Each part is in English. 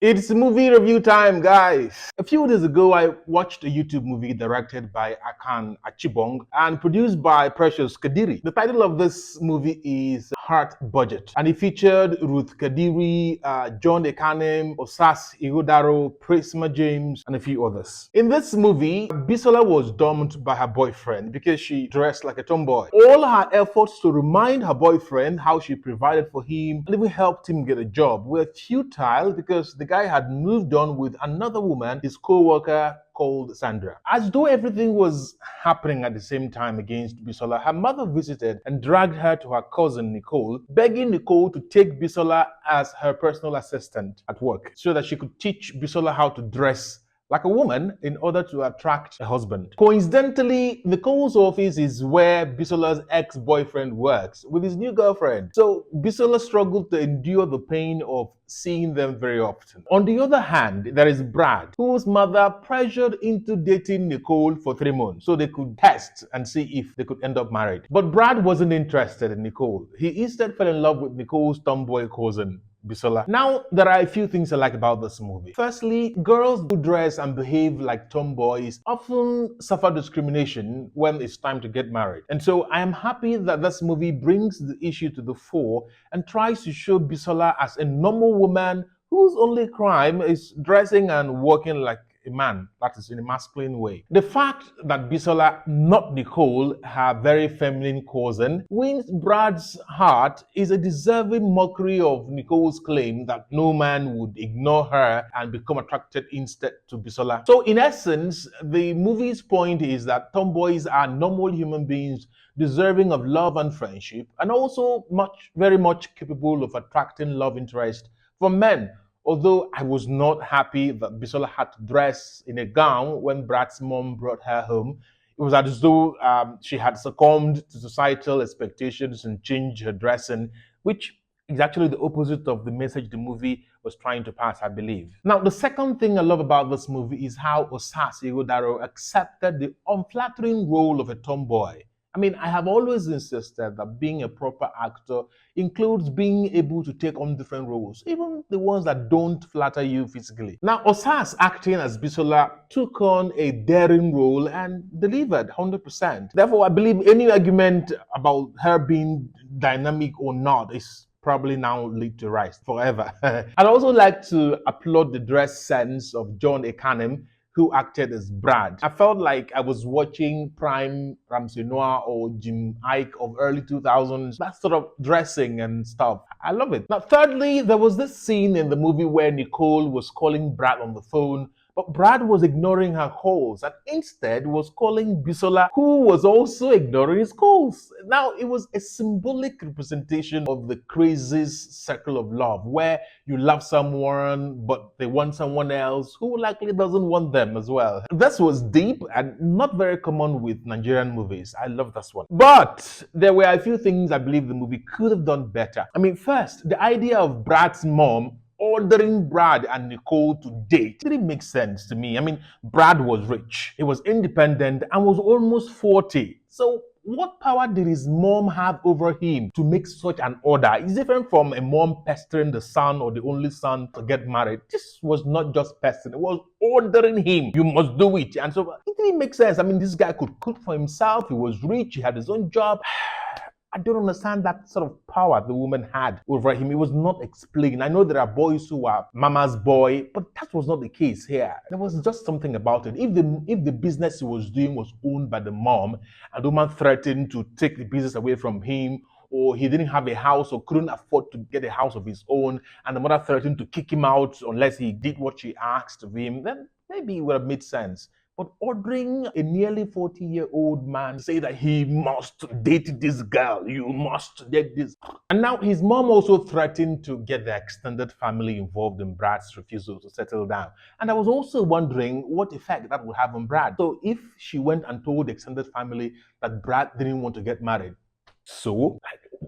It's movie review time, guys. A few days ago, I watched a YouTube movie directed by Akan Achibong and produced by Precious Kadiri. The title of this movie is Heart Budget, and it featured Ruth Kadiri, John Ekanem, Osas Ighodaro, Prisma James, and a few others. In this movie, Bisola was dumped by her boyfriend because she dressed like a tomboy. All her efforts to remind her boyfriend how she provided for him and even helped him get a job were futile because the guy had moved on with another woman, his co-worker called Sandra. As though everything was happening at the same time against Bisola, her mother visited and dragged her to her cousin Nicole, begging Nicole to take Bisola as her personal assistant at work so that she could teach Bisola how to dress like a woman in order to attract a husband. Coincidentally, Nicole's office is where Bisola's ex-boyfriend works with his new girlfriend. So Bisola struggled to endure the pain of seeing them very often. On the other hand, there is Brad, whose mother pressured into dating Nicole for 3 months so they could test and see if they could end up married. But Brad wasn't interested in Nicole. He instead fell in love with Nicole's tomboy cousin, Bisola. Now, there are a few things I like about this movie. Firstly, girls who dress and behave like tomboys often suffer discrimination when it's time to get married. And so I am happy that this movie brings the issue to the fore and tries to show Bisola as a normal woman whose only crime is dressing and walking like a man, that is in a masculine way. The fact that Bisola, not Nicole, her very feminine cousin, wins Brad's heart is a deserving mockery of Nicole's claim that no man would ignore her and become attracted instead to Bisola. So in essence, the movie's point is that tomboys are normal human beings deserving of love and friendship, and also very much capable of attracting love interest from men. Although I was not happy that Bisola had to dress in a gown when Brad's mom brought her home. It was as though she had succumbed to societal expectations and changed her dressing, which is actually the opposite of the message the movie was trying to pass, I believe. Now, the second thing I love about this movie is how Osas Ighodaro accepted the unflattering role of a tomboy. I mean, I have always insisted that being a proper actor includes being able to take on different roles, even the ones that don't flatter you physically. Now, Osas acting as Bisola took on a daring role and delivered 100%. Therefore, I believe any argument about her being dynamic or not is probably now laid to rest forever. I'd also like to applaud the dress sense of John Ekanem, who acted as Brad. I felt like I was watching prime Ramsey Noah or Jim Ike of early 2000s, that sort of dressing and stuff. I love it. Now, thirdly, there was this scene in the movie where Nicole was calling Brad on the phone, but Brad was ignoring her calls and instead was calling Bisola, who was also ignoring his calls. Now, it was a symbolic representation of the craziest circle of love, where you love someone, but they want someone else who likely doesn't want them as well. This was deep and not very common with Nigerian movies. I love this one. But there were a few things I believe the movie could have done better. I mean, first, the idea of Brad's mom ordering Brad and Nicole to date didn't make sense to me. I mean, Brad was rich, he was independent, and was almost 40. So what power did his mom have over him to make such an order? It's different from a mom pestering the son or the only son to get married. This was not just pestering, it was ordering him. You must do it. And so it didn't make sense. I mean, this guy could cook for himself, he was rich, he had his own job. I don't understand that sort of power the woman had over him. It was not explained. I know there are boys who are mama's boy, but that was not the case here. There was just something about it. If the business he was doing was owned by the mom and the woman threatened to take the business away from him, or he didn't have a house or couldn't afford to get a house of his own, and the mother threatened to kick him out unless he did what she asked of him, then maybe it would have made sense. But ordering a nearly 40-year-old man to say that he must date this girl, you must date this. And now his mom also threatened to get the extended family involved in Brad's refusal to settle down. And I was also wondering what effect that would have on Brad. So if she went and told the extended family that Brad didn't want to get married, so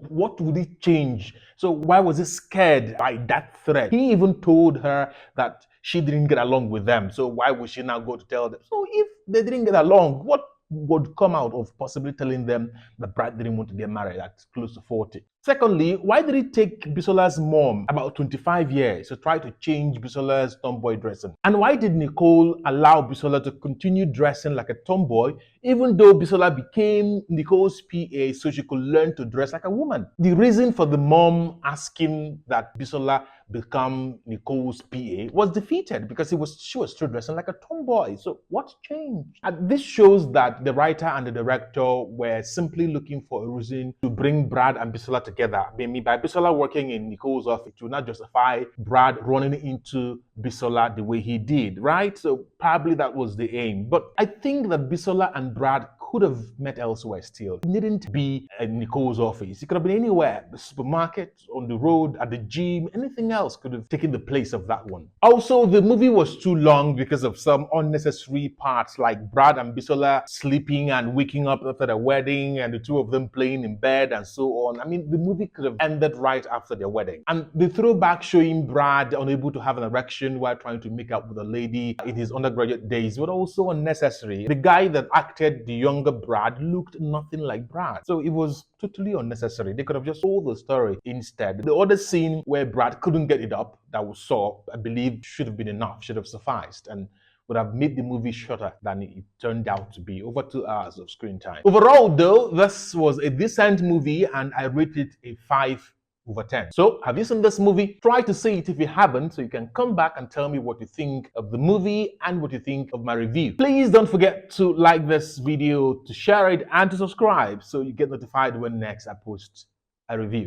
what would it change? So why was he scared by that threat? He even told her that she didn't get along with them. So why would she now go to tell them? So if they didn't get along, what would come out of possibly telling them that Brad didn't want to get married at close to 40? Secondly, why did it take Bisola's mom about 25 years to try to change Bisola's tomboy dressing? And why did Nicole allow Bisola to continue dressing like a tomboy even though Bisola became Nicole's PA so she could learn to dress like a woman? The reason for the mom asking that Bisola become Nicole's PA was defeated because she was still dressing like a tomboy. So what's changed? And this shows that the writer and the director were simply looking for a reason to bring Brad and Bisola together. Maybe by Bisola working in Nicole's office, it would not justify Brad running into Bisola the way he did, right? So probably that was the aim. But I think that Bisola and Brad could have met elsewhere still. It needn't be at Nicole's office. It could have been anywhere, the supermarket, on the road, at the gym, anything else could have taken the place of that one. Also, the movie was too long because of some unnecessary parts like Brad and Bisola sleeping and waking up after the wedding and the two of them playing in bed and so on. I mean, the movie could have ended right after their wedding. And the throwback showing Brad unable to have an erection while trying to make out with a lady in his undergraduate days was also unnecessary. The guy that acted the younger Brad looked nothing like Brad. So it was totally unnecessary. They could have just told the story instead. The other scene where Brad couldn't get it up that we saw, I believe, should have been enough, should have sufficed, and would have made the movie shorter than it turned out to be, over 2 hours of screen time. Overall, though, this was a decent movie and I rated it a 5/10. So, have you seen this movie? Try to see it if you haven't, so you can come back and tell me what you think of the movie and what you think of my review. Please don't forget to like this video, to share it, and to subscribe so you get notified when next I post a review.